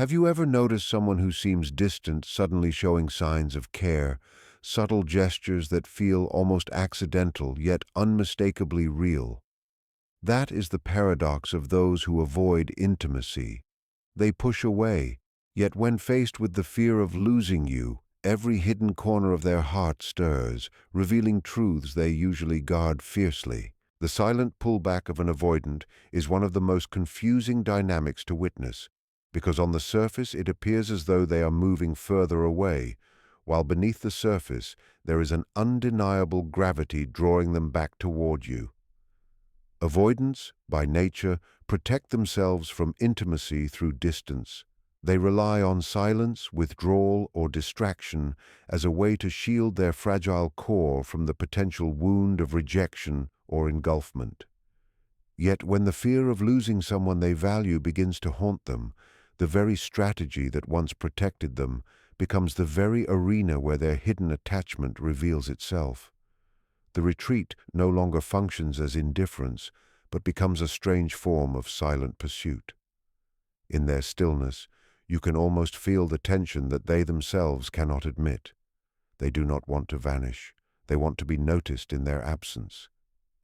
Have you ever noticed someone who seems distant suddenly showing signs of care, subtle gestures that feel almost accidental yet unmistakably real? That is the paradox of those who avoid intimacy. They push away, yet when faced with the fear of losing you, every hidden corner of their heart stirs, revealing truths they usually guard fiercely. The silent pullback of an avoidant is one of the most confusing dynamics to witness, because on the surface it appears as though they are moving further away, while beneath the surface there is an undeniable gravity drawing them back toward you. Avoidants, by nature, protect themselves from intimacy through distance. They rely on silence, withdrawal, or distraction as a way to shield their fragile core from the potential wound of rejection or engulfment. Yet when the fear of losing someone they value begins to haunt them, the very strategy that once protected them becomes the very arena where their hidden attachment reveals itself. The retreat no longer functions as indifference, but becomes a strange form of silent pursuit. In their stillness, you can almost feel the tension that they themselves cannot admit. They do not want to vanish. They want to be noticed in their absence.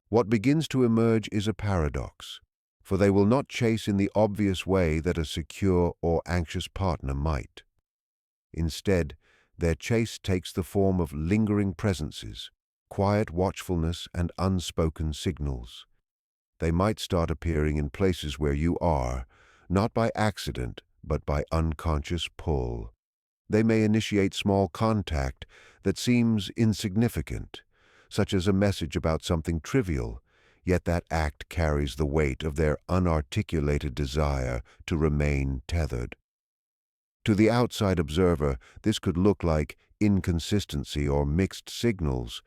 What begins to emerge is a paradox, for they will not chase in the obvious way that a secure or anxious partner might. Instead, their chase takes the form of lingering presences, quiet watchfulness, and unspoken signals. They might start appearing in places where you are, not by accident, but by unconscious pull. They may initiate small contact that seems insignificant, such as a message about something trivial, yet that act carries the weight of their unarticulated desire to remain tethered. To the outside observer, this could look like inconsistency or mixed signals,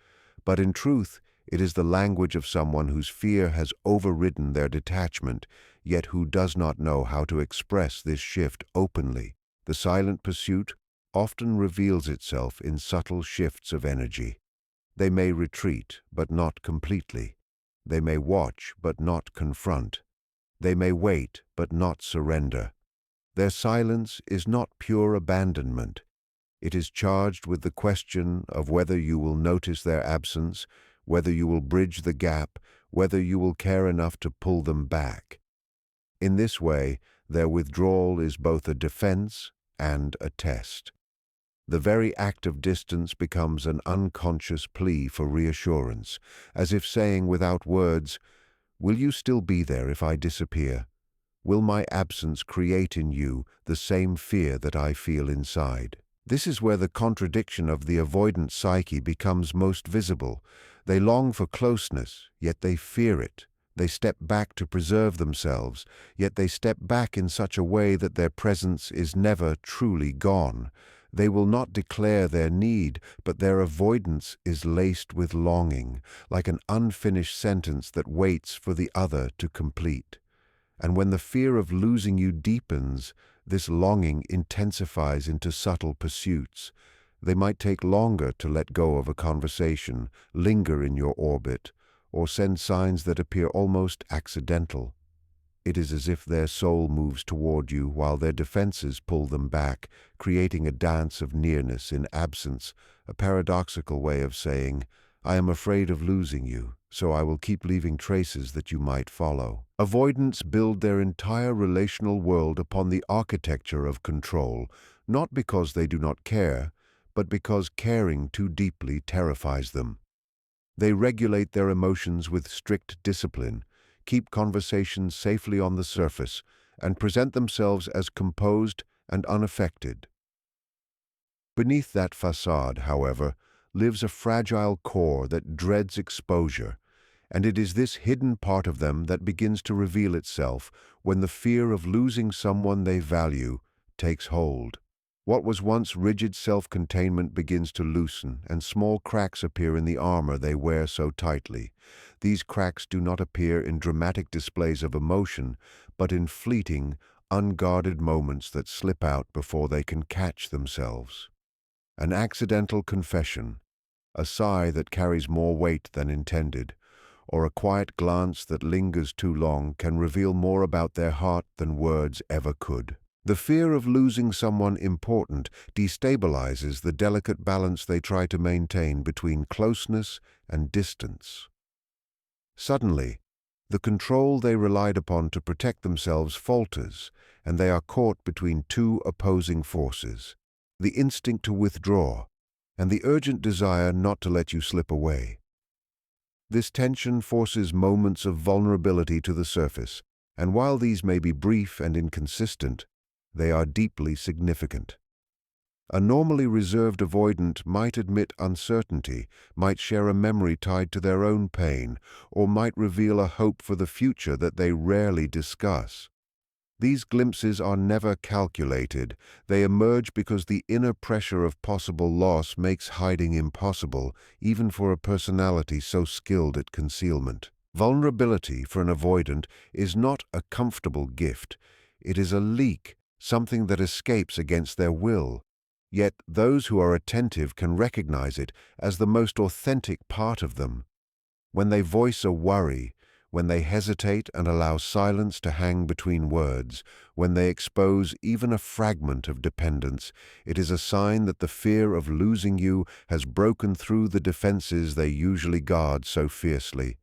but in truth, it is the language of someone whose fear has overridden their detachment, yet who does not know how to express this shift openly. The silent pursuit often reveals itself in subtle shifts of energy. They may retreat, but not completely. They may watch, but not confront. They may wait, but not surrender. Their silence is not pure abandonment. It is charged with the question of whether you will notice their absence, whether you will bridge the gap, whether you will care enough to pull them back. In this way, their withdrawal is both a defense and a test. The very act of distance becomes an unconscious plea for reassurance, as if saying without words, "Will you still be there if I disappear? Will my absence create in you the same fear that I feel inside?" This is where the contradiction of the avoidant psyche becomes most visible. They long for closeness, yet they fear it. They step back to preserve themselves, yet they step back in such a way that their presence is never truly gone. They will not declare their need, but their avoidance is laced with longing, like an unfinished sentence that waits for the other to complete. And when the fear of losing you deepens, this longing intensifies into subtle pursuits. They might take longer to let go of a conversation, linger in your orbit, or send signs that appear almost accidental. It is as if their soul moves toward you while their defenses pull them back, creating a dance of nearness in absence, a paradoxical way of saying, "I am afraid of losing you, so I will keep leaving traces that you might follow." Avoidants build their entire relational world upon the architecture of control, not because they do not care, but because caring too deeply terrifies them. They regulate their emotions with strict discipline, keep conversations safely on the surface, and present themselves as composed and unaffected. Beneath that facade, however, lives a fragile core that dreads exposure, and it is this hidden part of them that begins to reveal itself when the fear of losing someone they value takes hold. What was once rigid self-containment begins to loosen, and small cracks appear in the armor they wear so tightly. These cracks do not appear in dramatic displays of emotion, but in fleeting, unguarded moments that slip out before they can catch themselves. An accidental confession, a sigh that carries more weight than intended, or a quiet glance that lingers too long can reveal more about their heart than words ever could. The fear of losing someone important destabilizes the delicate balance they try to maintain between closeness and distance. Suddenly, the control they relied upon to protect themselves falters, and they are caught between two opposing forces: the instinct to withdraw and the urgent desire not to let you slip away. This tension forces moments of vulnerability to the surface, and while these may be brief and inconsistent, they are deeply significant. A normally reserved avoidant might admit uncertainty, might share a memory tied to their own pain, or might reveal a hope for the future that they rarely discuss. These glimpses are never calculated. They emerge because the inner pressure of possible loss makes hiding impossible, even for a personality so skilled at concealment. Vulnerability for an avoidant is not a comfortable gift. It is a leak, something that escapes against their will. Yet those who are attentive can recognize it as the most authentic part of them. When they voice a worry, when they hesitate and allow silence to hang between words, when they expose even a fragment of dependence, it is a sign that the fear of losing you has broken through the defenses they usually guard so fiercely.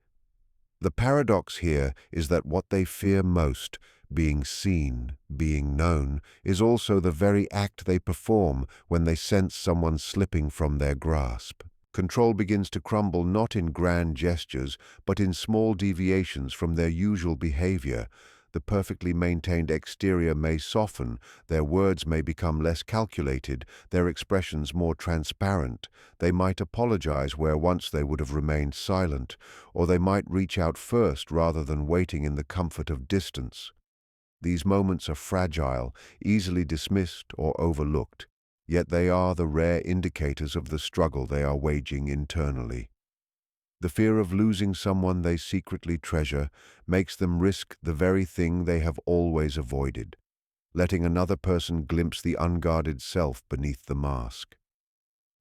The paradox here is that what they fear most, being seen, being known, is also the very act they perform when they sense someone slipping from their grasp. Control begins to crumble not in grand gestures, but in small deviations from their usual behavior. The perfectly maintained exterior may soften, their words may become less calculated, their expressions more transparent. They might apologize where once they would have remained silent, or they might reach out first rather than waiting in the comfort of distance. These moments are fragile, easily dismissed or overlooked. Yet they are the rare indicators of the struggle they are waging internally. The fear of losing someone they secretly treasure makes them risk the very thing they have always avoided, letting another person glimpse the unguarded self beneath the mask.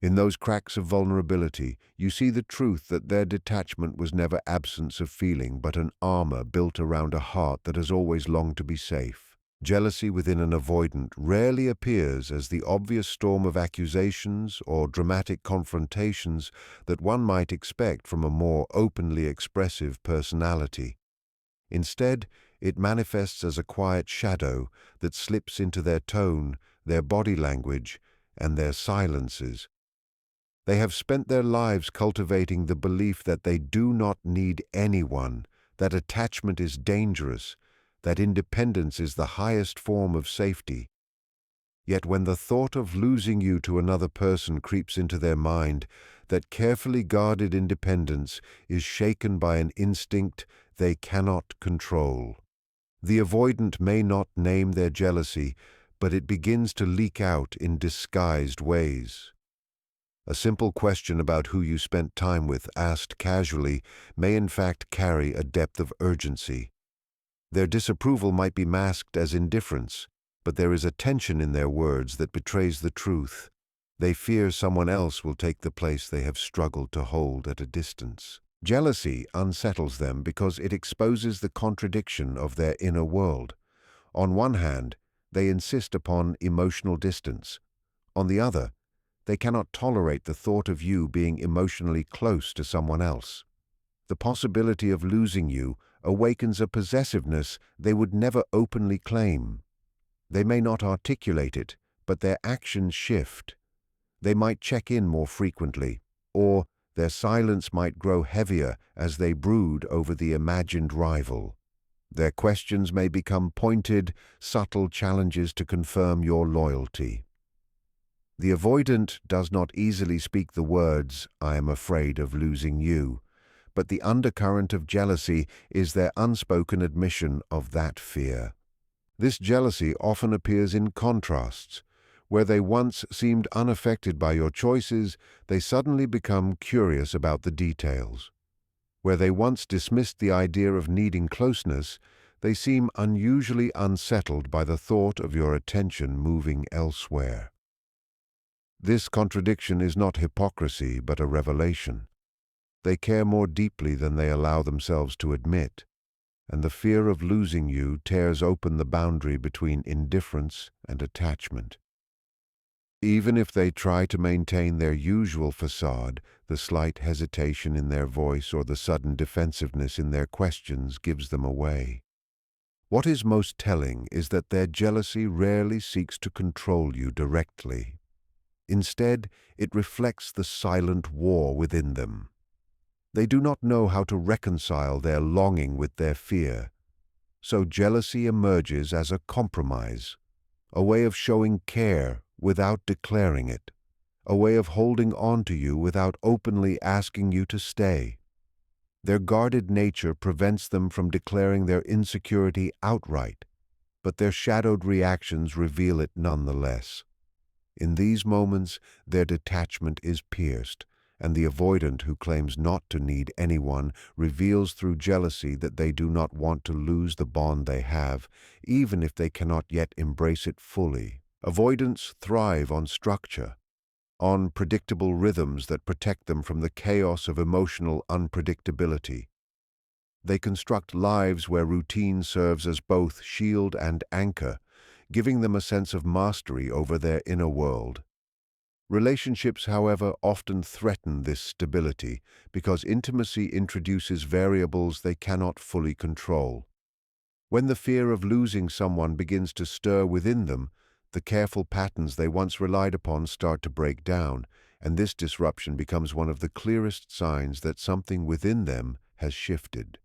In those cracks of vulnerability, you see the truth that their detachment was never absence of feeling, but an armor built around a heart that has always longed to be safe. Jealousy within an avoidant rarely appears as the obvious storm of accusations or dramatic confrontations that one might expect from a more openly expressive personality. Instead, it manifests as a quiet shadow that slips into their tone, their body language, and their silences. They have spent their lives cultivating the belief that they do not need anyone, that attachment is dangerous, that independence is the highest form of safety. Yet when the thought of losing you to another person creeps into their mind, that carefully guarded independence is shaken by an instinct they cannot control. The avoidant may not name their jealousy, but it begins to leak out in disguised ways. A simple question about who you spent time with, asked casually, may in fact carry a depth of urgency. Their disapproval might be masked as indifference, but there is a tension in their words that betrays the truth. They fear someone else will take the place they have struggled to hold at a distance. Jealousy unsettles them because it exposes the contradiction of their inner world. On one hand, they insist upon emotional distance. On the other, they cannot tolerate the thought of you being emotionally close to someone else. The possibility of losing you awakens a possessiveness they would never openly claim. They may not articulate it, but their actions shift. They might check in more frequently, or their silence might grow heavier as they brood over the imagined rival. Their questions may become pointed, subtle challenges to confirm your loyalty. The avoidant does not easily speak the words, "I am afraid of losing you," but the undercurrent of jealousy is their unspoken admission of that fear. This jealousy often appears in contrasts. Where they once seemed unaffected by your choices, they suddenly become curious about the details. Where they once dismissed the idea of needing closeness, they seem unusually unsettled by the thought of your attention moving elsewhere. This contradiction is not hypocrisy, but a revelation. They care more deeply than they allow themselves to admit. and the fear of losing you tears open the boundary between indifference and attachment. Even if they try to maintain their usual facade, the slight hesitation in their voice or the sudden defensiveness in their questions gives them away. What is most telling is that their jealousy rarely seeks to control you directly. Instead, it reflects the silent war within them. They do not know how to reconcile their longing with their fear, so jealousy emerges as a compromise, a way of showing care without declaring it, a way of holding on to you without openly asking you to stay. Their guarded nature prevents them from declaring their insecurity outright, but their shadowed reactions reveal it nonetheless. In these moments, their detachment is pierced, and the avoidant who claims not to need anyone reveals through jealousy that they do not want to lose the bond they have, even if they cannot yet embrace it fully. Avoidants thrive on structure, on predictable rhythms that protect them from the chaos of emotional unpredictability. They construct lives where routine serves as both shield and anchor, giving them a sense of mastery over their inner world. Relationships, however, often threaten this stability because intimacy introduces variables they cannot fully control. When the fear of losing someone begins to stir within them, the careful patterns they once relied upon start to break down, and this disruption becomes one of the clearest signs that something within them has shifted.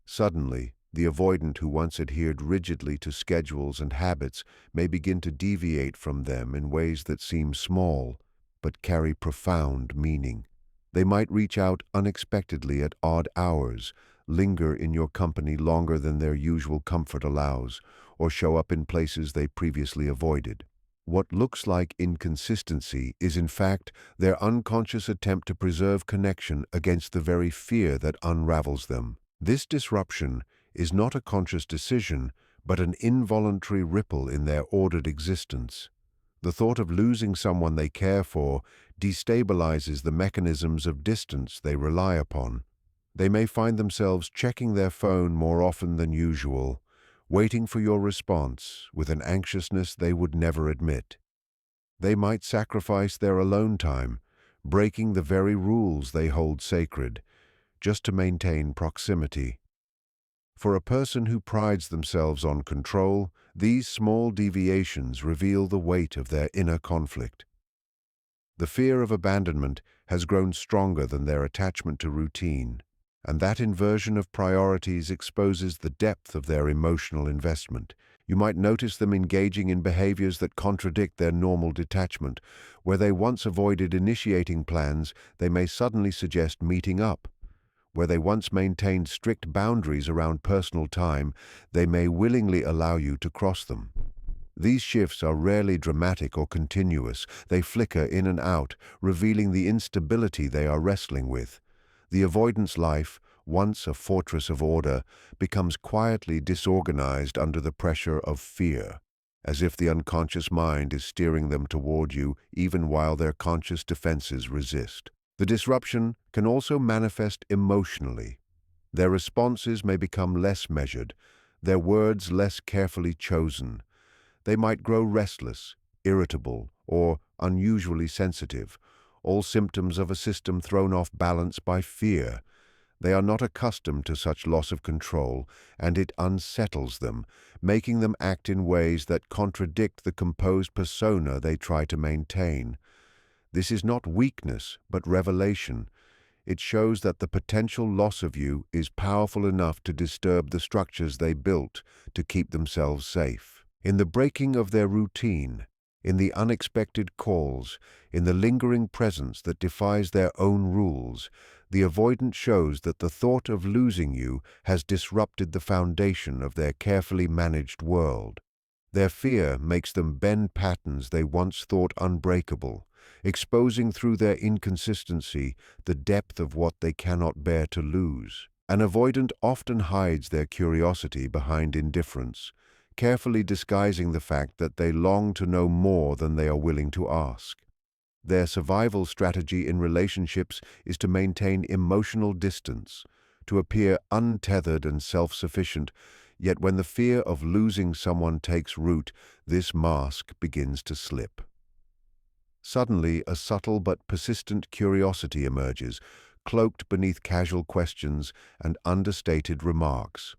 Suddenly, the avoidant who once adhered rigidly to schedules and habits may begin to deviate from them in ways that seem small but carry profound meaning. They might reach out unexpectedly at odd hours, linger in your company longer than their usual comfort allows, or show up in places they previously avoided. What looks like inconsistency is in fact their unconscious attempt to preserve connection against the very fear that unravels them. This disruption is not a conscious decision, but an involuntary ripple in their ordered existence. The thought of losing someone they care for destabilizes the mechanisms of distance they rely upon. They may find themselves checking their phone more often than usual, waiting for your response with an anxiousness they would never admit. They might sacrifice their alone time, breaking the very rules they hold sacred, just to maintain proximity. For a person who prides themselves on control, these small deviations reveal the weight of their inner conflict. The fear of abandonment has grown stronger than their attachment to routine, and that inversion of priorities exposes the depth of their emotional investment. You might notice them engaging in behaviors that contradict their normal detachment. Where they once avoided initiating plans, they may suddenly suggest meeting up. Where they once maintained strict boundaries around personal time, they may willingly allow you to cross them. These shifts are rarely dramatic or continuous. They flicker in and out, revealing the instability they are wrestling with. The avoidance life, once a fortress of order, becomes quietly disorganized under the pressure of fear, as if the unconscious mind is steering them toward you even while their conscious defenses resist. The disruption can also manifest emotionally. Their responses may become less measured, their words less carefully chosen. They might grow restless, irritable, or unusually sensitive, all symptoms of a system thrown off balance by fear. They are not accustomed to such loss of control, and it unsettles them, making them act in ways that contradict the composed persona they try to maintain. This is not weakness, but revelation. It shows that the potential loss of you is powerful enough to disturb the structures they built to keep themselves safe. In the breaking of their routine, in the unexpected calls, in the lingering presence that defies their own rules, the avoidant shows that the thought of losing you has disrupted the foundation of their carefully managed world. Their fear makes them bend patterns they once thought unbreakable, exposing through their inconsistency the depth of what they cannot bear to lose. An avoidant often hides their curiosity behind indifference, carefully disguising the fact that they long to know more than they are willing to ask. Their survival strategy in relationships is to maintain emotional distance, to appear untethered and self-sufficient, yet when the fear of losing someone takes root, this mask begins to slip. Suddenly, a subtle but persistent curiosity emerges, cloaked beneath casual questions and understated remarks.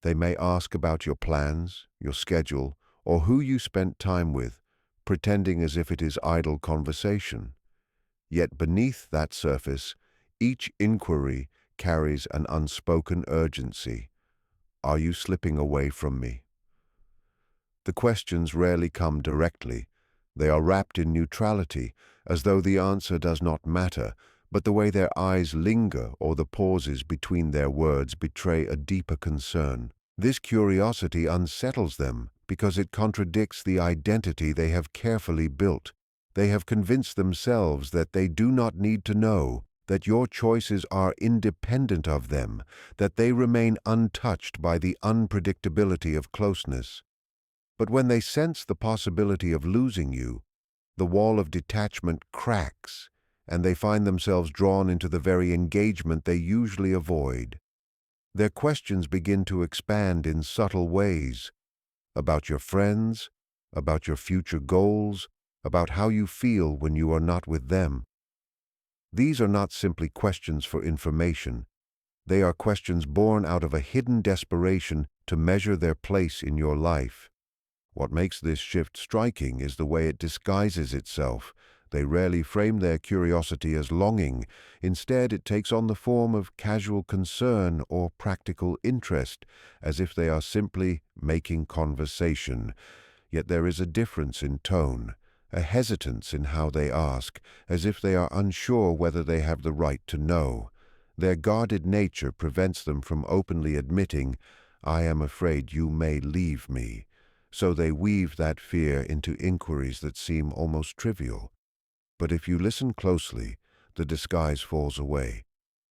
They may ask about your plans, your schedule, or who you spent time with, pretending as if it is idle conversation. Yet beneath that surface, each inquiry carries an unspoken urgency. Are you slipping away from me? The questions rarely come directly. They are wrapped in neutrality, as though the answer does not matter, but the way their eyes linger or the pauses between their words betray a deeper concern. This curiosity unsettles them because it contradicts the identity they have carefully built. They have convinced themselves that they do not need to know, that your choices are independent of them, that they remain untouched by the unpredictability of closeness. But when they sense the possibility of losing you, the wall of detachment cracks, and they find themselves drawn into the very engagement they usually avoid. Their questions begin to expand in subtle ways, about your friends, about your future goals, about how you feel when you are not with them. These are not simply questions for information. They are questions born out of a hidden desperation to measure their place in your life. What makes this shift striking is the way it disguises itself. They rarely frame their curiosity as longing. Instead, it takes on the form of casual concern or practical interest, as if they are simply making conversation. Yet there is a difference in tone, a hesitance in how they ask, as if they are unsure whether they have the right to know. Their guarded nature prevents them from openly admitting, "I am afraid you may leave me." So they weave that fear into inquiries that seem almost trivial. But if you listen closely, the disguise falls away,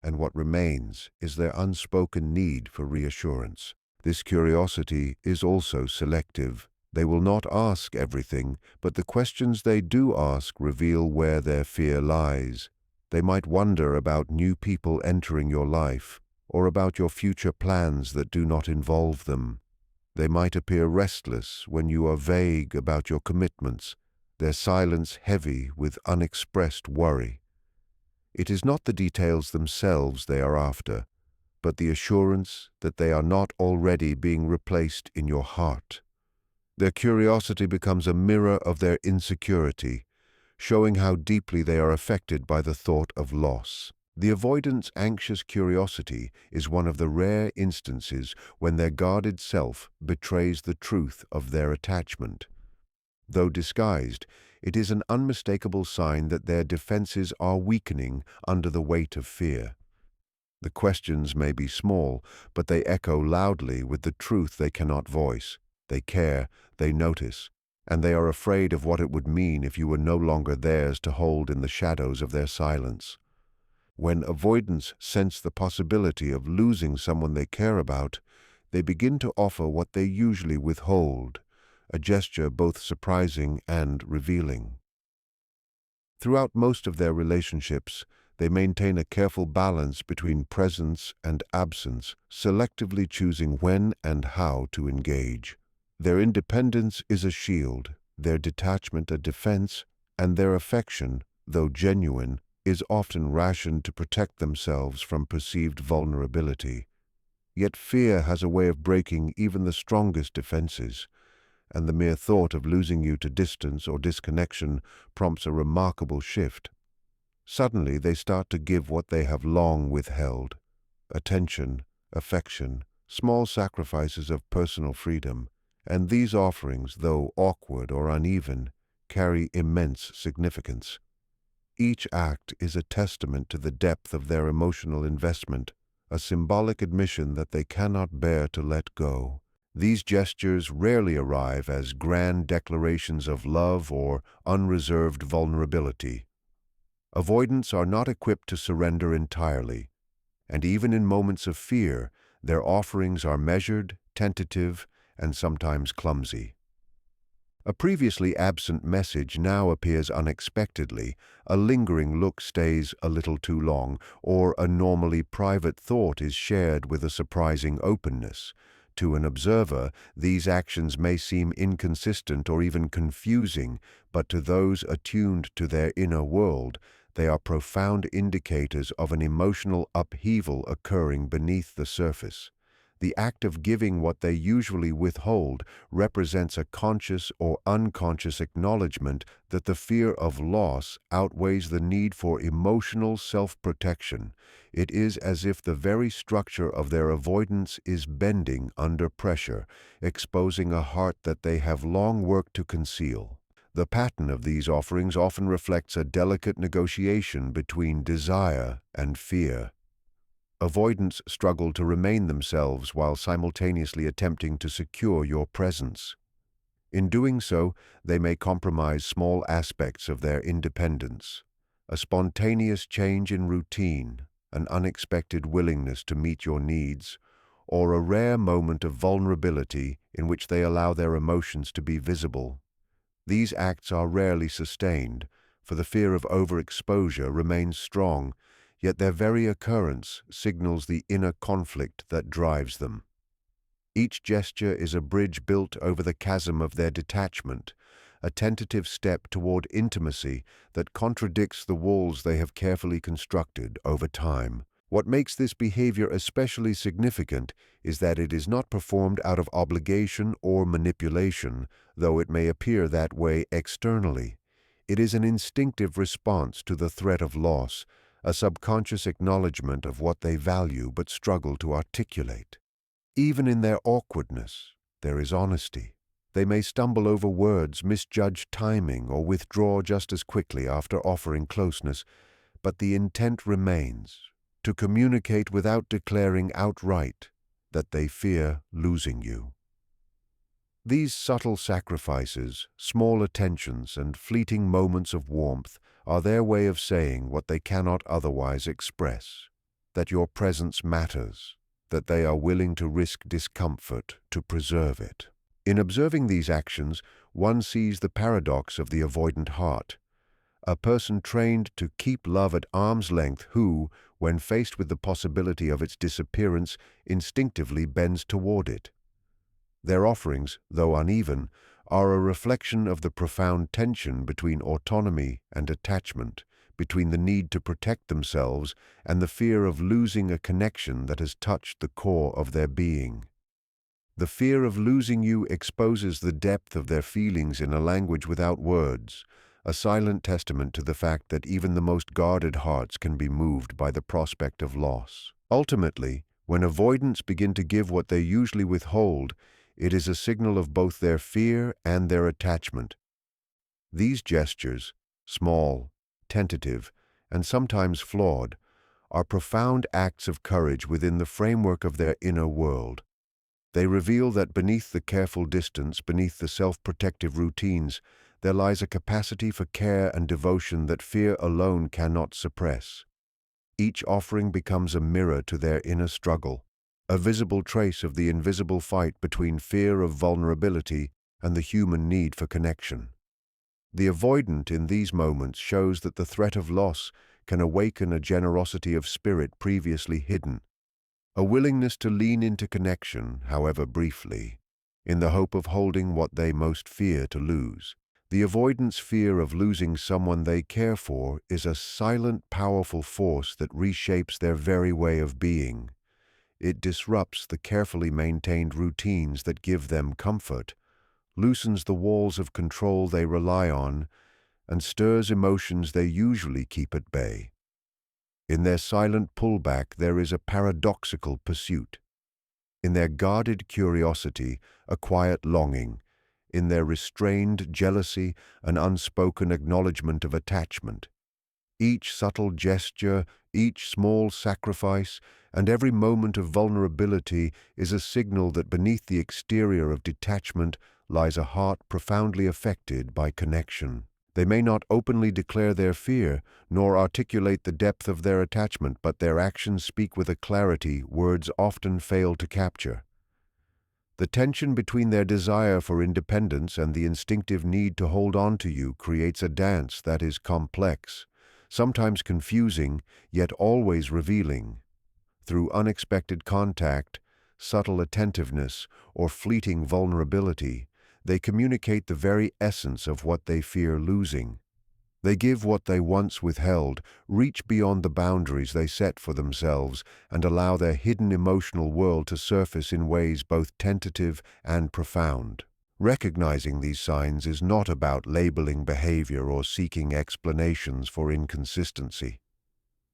and what remains is their unspoken need for reassurance. This curiosity is also selective. They will not ask everything, but the questions they do ask reveal where their fear lies. They might wonder about new people entering your life, or about your future plans that do not involve them. They might appear restless when you are vague about your commitments, their silence heavy with unexpressed worry. It is not the details themselves they are after, but the assurance that they are not already being replaced in your heart. Their curiosity becomes a mirror of their insecurity, showing how deeply they are affected by the thought of loss. The avoidant's anxious curiosity is one of the rare instances when their guarded self betrays the truth of their attachment. Though disguised, it is an unmistakable sign that their defenses are weakening under the weight of fear. The questions may be small, but they echo loudly with the truth they cannot voice. They care, they notice, and they are afraid of what it would mean if you were no longer theirs to hold in the shadows of their silence. When avoidants sense the possibility of losing someone they care about, they begin to offer what they usually withhold, a gesture both surprising and revealing. Throughout most of their relationships, they maintain a careful balance between presence and absence, selectively choosing when and how to engage. Their independence is a shield, their detachment a defense, and their affection, though genuine, is often rationed to protect themselves from perceived vulnerability. Yet fear has a way of breaking even the strongest defenses, and the mere thought of losing you to distance or disconnection prompts a remarkable shift. Suddenly they start to give what they have long withheld: attention, affection, small sacrifices of personal freedom, and these offerings, though awkward or uneven, carry immense significance. Each act is a testament to the depth of their emotional investment, a symbolic admission that they cannot bear to let go. These gestures rarely arrive as grand declarations of love or unreserved vulnerability. Avoidants are not equipped to surrender entirely, and even in moments of fear, their offerings are measured, tentative, and sometimes clumsy. A previously absent message now appears unexpectedly, a lingering look stays a little too long, or a normally private thought is shared with a surprising openness. To an observer, these actions may seem inconsistent or even confusing, but to those attuned to their inner world, they are profound indicators of an emotional upheaval occurring beneath the surface. The act of giving what they usually withhold represents a conscious or unconscious acknowledgement that the fear of loss outweighs the need for emotional self-protection. It is as if the very structure of their avoidance is bending under pressure, exposing a heart that they have long worked to conceal. The pattern of these offerings often reflects a delicate negotiation between desire and fear. Avoidants struggle to remain themselves while simultaneously attempting to secure your presence. In doing so, they may compromise small aspects of their independence. A spontaneous change in routine, an unexpected willingness to meet your needs, or a rare moment of vulnerability in which they allow their emotions to be visible. These acts are rarely sustained, for the fear of overexposure remains strong, yet their very occurrence signals the inner conflict that drives them. Each gesture is a bridge built over the chasm of their detachment, a tentative step toward intimacy that contradicts the walls they have carefully constructed over time. What makes this behavior especially significant is that it is not performed out of obligation or manipulation, though it may appear that way externally. It is an instinctive response to the threat of loss, a subconscious acknowledgement of what they value but struggle to articulate. Even in their awkwardness, there is honesty. They may stumble over words, misjudge timing, or withdraw just as quickly after offering closeness, but the intent remains, to communicate without declaring outright that they fear losing you. These subtle sacrifices, small attentions, and fleeting moments of warmth are their way of saying what they cannot otherwise express, that your presence matters, that they are willing to risk discomfort to preserve it. In observing these actions, one sees the paradox of the avoidant heart. A person trained to keep love at arm's length who, when faced with the possibility of its disappearance, instinctively bends toward it. Their offerings, though uneven, are a reflection of the profound tension between autonomy and attachment, between the need to protect themselves and the fear of losing a connection that has touched the core of their being. The fear of losing you exposes the depth of their feelings in a language without words, a silent testament to the fact that even the most guarded hearts can be moved by the prospect of loss. Ultimately, when avoidants begin to give what they usually withhold, it is a signal of both their fear and their attachment. These gestures, small, tentative, and sometimes flawed, are profound acts of courage within the framework of their inner world. They reveal that beneath the careful distance, beneath the self-protective routines, there lies a capacity for care and devotion that fear alone cannot suppress. Each offering becomes a mirror to their inner struggle, a visible trace of the invisible fight between fear of vulnerability and the human need for connection. The avoidant in these moments shows that the threat of loss can awaken a generosity of spirit previously hidden, a willingness to lean into connection, however briefly, in the hope of holding what they most fear to lose. The avoidant's fear of losing someone they care for is a silent, powerful force that reshapes their very way of being. It disrupts the carefully maintained routines that give them comfort, loosens the walls of control they rely on, and stirs emotions they usually keep at bay. In their silent pullback there is a paradoxical pursuit. In their guarded curiosity, a quiet longing. In their restrained jealousy, an unspoken acknowledgement of attachment. Each subtle gesture, each small sacrifice, and every moment of vulnerability is a signal that beneath the exterior of detachment lies a heart profoundly affected by connection. They may not openly declare their fear, nor articulate the depth of their attachment, but their actions speak with a clarity words often fail to capture. The tension between their desire for independence and the instinctive need to hold on to you creates a dance that is complex, sometimes confusing, yet always revealing. Through unexpected contact, subtle attentiveness, or fleeting vulnerability, they communicate the very essence of what they fear losing. They give what they once withheld, reach beyond the boundaries they set for themselves, and allow their hidden emotional world to surface in ways both tentative and profound. Recognizing these signs is not about labeling behavior or seeking explanations for inconsistency.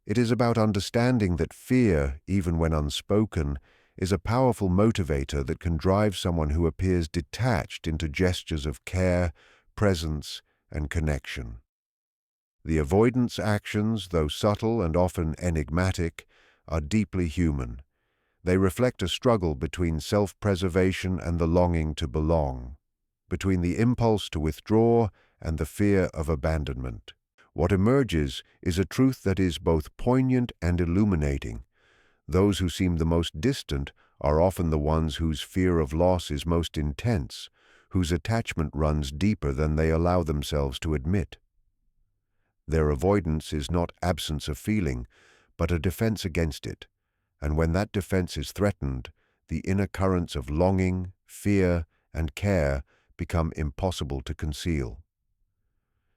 It is about understanding that fear, even when unspoken, is a powerful motivator that can drive someone who appears detached into gestures of care, presence, and connection. The avoidance actions, though subtle and often enigmatic, are deeply human. They reflect a struggle between self-preservation and the longing to belong, between the impulse to withdraw and the fear of abandonment. What emerges is a truth that is both poignant and illuminating. Those who seem the most distant are often the ones whose fear of loss is most intense, whose attachment runs deeper than they allow themselves to admit. Their avoidance is not absence of feeling, but a defense against it, and when that defense is threatened, the inner currents of longing, fear, and care become impossible to conceal.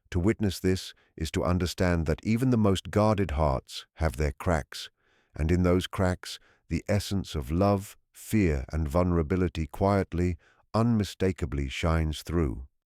To witness this is to understand that even the most guarded hearts have their cracks, and in those cracks, the essence of love, fear, and vulnerability quietly, unmistakably shines through.